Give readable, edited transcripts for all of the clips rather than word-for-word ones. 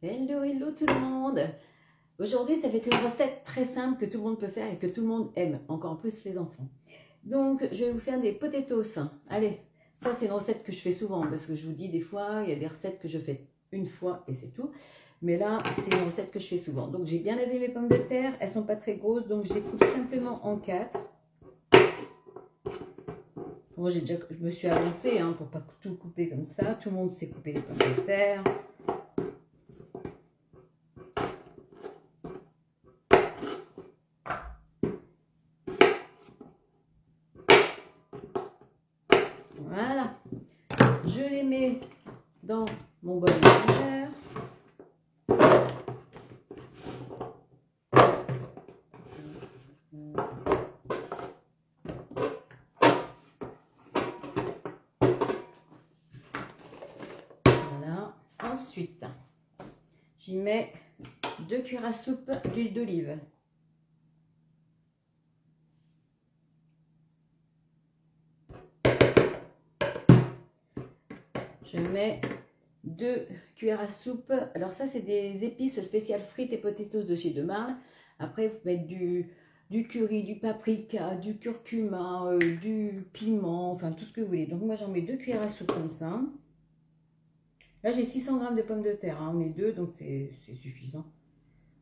Hello, hello tout le monde. Aujourd'hui, ça va être une recette très simple que tout le monde peut faire et que tout le monde aime, encore plus les enfants. Donc, je vais vous faire des potatoes. Allez, ça c'est une recette que je fais souvent parce que je vous dis des fois, il y a des recettes que je fais une fois et c'est tout. Mais là, c'est une recette que je fais souvent. Donc, j'ai bien lavé mes pommes de terre. Elles sont pas très grosses, donc je les coupe simplement en 4. Moi, je me suis avancée pour pas tout couper comme ça. Tout le monde sait couper les pommes de terre. Voilà, je les mets dans mon bol mélangeur. Voilà, ensuite, j'y mets 2 cuillères à soupe d'huile d'olive. Je mets 2 cuillères à soupe. Alors ça, c'est des épices spéciales frites et potatoes de chez De Marle. Après, vous mettez du curry, du paprika, du curcuma, du piment, enfin tout ce que vous voulez. Donc moi, j'en mets 2 cuillères à soupe comme ça. Là, j'ai 600 g de pommes de terre. On met 2, donc c'est suffisant.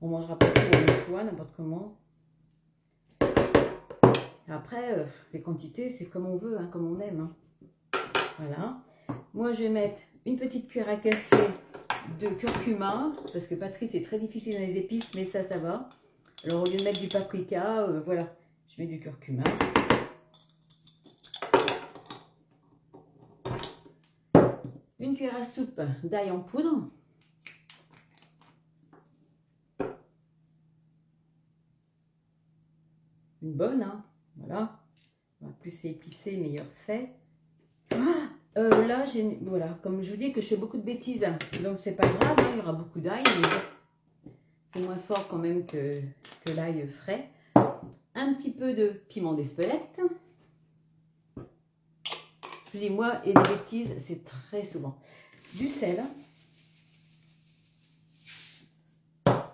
On mangera pas tout une fois, n'importe comment. Après, les quantités, c'est comme on veut, comme on aime. Voilà. Moi, je vais mettre une petite cuillère à café de curcuma, parce que Patrice c'est très difficile dans les épices, mais ça va. Alors, au lieu de mettre du paprika, voilà, je mets du curcuma. Une cuillère à soupe d'ail en poudre. Une bonne, voilà. Plus c'est épicé, meilleur c'est. Là, voilà, comme je vous dis que je fais beaucoup de bêtises, donc c'est pas grave, il y aura beaucoup d'ail, mais c'est moins fort quand même que l'ail frais. Un petit peu de piment d'Espelette. Je vous dis, moi, et des bêtises, c'est très souvent. Du sel.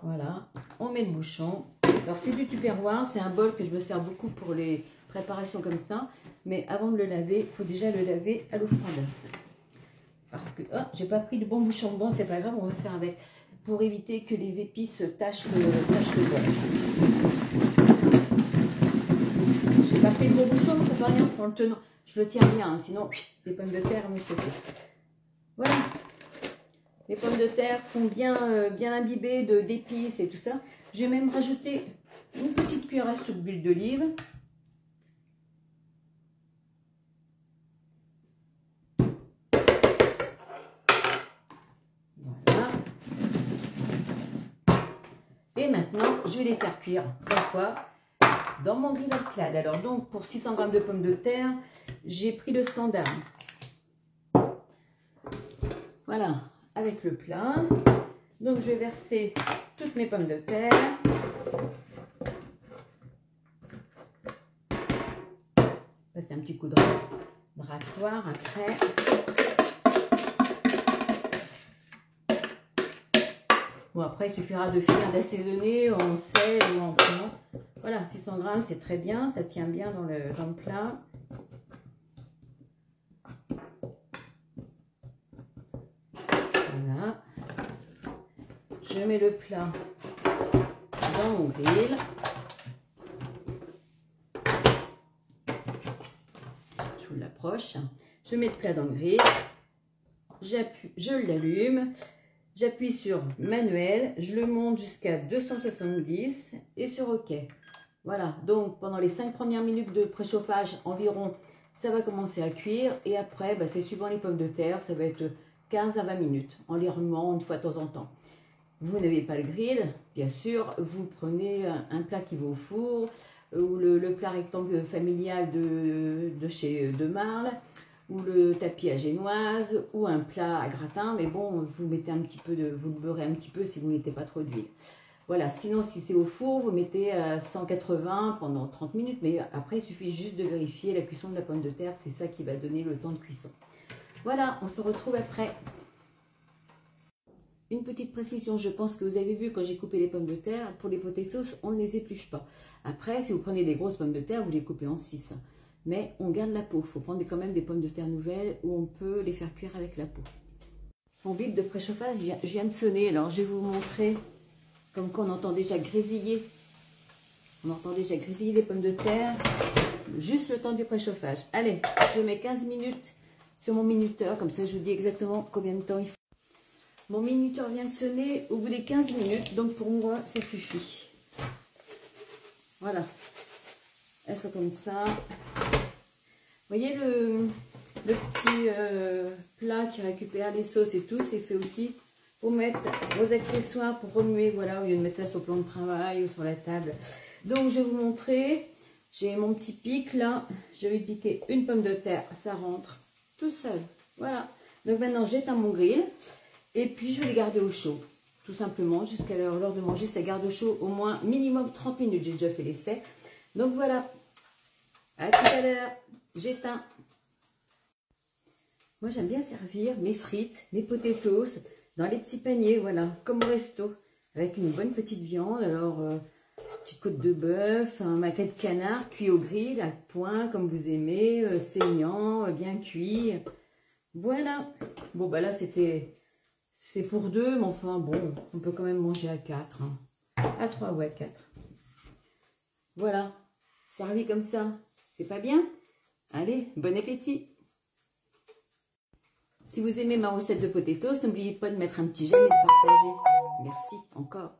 Voilà, on met le bouchon. Alors, c'est du tupperware, c'est un bol que je me sers beaucoup pour les préparations comme ça. Mais avant de le laver, il faut déjà le laver à l'eau froide. Parce que, j'ai pas pris le bon bouchon. Bon, c'est pas grave, on va faire avec. Pour éviter que les épices tachent le bol. J'ai pas pris le bon bouchon, mais ça fait rien. En le tenant, je le tiens bien, sinon les pommes de terre vont sauter. Voilà. Les pommes de terre sont bien, bien imbibées d'épices et tout ça. J'ai même rajouté une petite cuillère à soupe d'huile d'olive. Voilà. Et maintenant, je vais les faire cuire. Dans quoi? Dans mon grill à clade. Alors donc, pour 600 g de pommes de terre, j'ai pris le standard. Voilà, avec le plat. Donc, je vais verser toutes mes pommes de terre. Passer un petit coup de ratoire après. Bon, après, il suffira de finir d'assaisonner, on sait, ou en prenant. Voilà, 600 g, c'est très bien, ça tient bien dans le plat. Voilà. Je mets le plat dans mon grill. Je vous l'approche. Je mets le plat dans le grill. Je l'allume. J'appuie sur manuel. Je le monte jusqu'à 270 et sur OK. Voilà, donc pendant les 5 premières minutes de préchauffage environ, ça va commencer à cuire. Et après, c'est suivant les pommes de terre, ça va être 15 à 20 minutes en les remuant une fois de temps en temps. Vous n'avez pas le grill, bien sûr, vous prenez un plat qui va au four ou le plat rectangle familial de chez De Marle ou le tapis à génoise ou un plat à gratin. Mais bon, vous mettez un petit peu vous le beurrez un petit peu si vous ne mettez pas trop d'huile. Voilà, sinon si c'est au four, vous mettez à 180 pendant 30 minutes. Mais après, il suffit juste de vérifier la cuisson de la pomme de terre. C'est ça qui va donner le temps de cuisson. Voilà, on se retrouve après. une petite précision, je pense que vous avez vu quand j'ai coupé les pommes de terre, pour les potatoes, on ne les épluche pas. Après, si vous prenez des grosses pommes de terre, vous les coupez en 6. Mais on garde la peau. Il faut prendre quand même des pommes de terre nouvelles où on peut les faire cuire avec la peau. Mon bip de préchauffage vient de sonner. Alors, je vais vous montrer comme quoi on entend déjà grésiller. On entend déjà grésiller les pommes de terre. Juste le temps du préchauffage. Allez, je mets 15 minutes sur mon minuteur. Comme ça, je vous dis exactement combien de temps il faut. Mon minuteur vient de sonner au bout des 15 minutes. Donc, pour moi, c'est suffit. Voilà. Elles sont comme ça. Vous voyez le petit plat qui récupère les sauces et tout, c'est fait aussi pour mettre vos accessoires, pour remuer, voilà, au lieu de mettre ça sur le plan de travail ou sur la table. Donc, je vais vous montrer. J'ai mon petit pic là. Je vais piquer une pomme de terre. Ça rentre tout seul. Voilà. Donc, maintenant, j'éteins mon grill. Et puis, je vais les garder au chaud. Tout simplement, jusqu'à l'heure de manger, ça garde au chaud au moins minimum 30 minutes. J'ai déjà fait l'essai. Donc, voilà. À tout à l'heure. J'éteins. Moi, j'aime bien servir mes frites, mes potatoes dans les petits paniers, voilà, comme au resto. Avec une bonne petite viande. Alors, petite côte de bœuf, un maquet de canard cuit au grill, à point, comme vous aimez, saignant, bien cuit. Voilà. Bon, bah là, c'est pour 2, mais enfin, bon, on peut quand même manger à 4. Hein. À 3 ou à 4. Voilà. Servi comme ça. C'est pas bien? Allez, bon appétit! Si vous aimez ma recette de potatoes, n'oubliez pas de mettre un petit j'aime et de partager. Merci encore.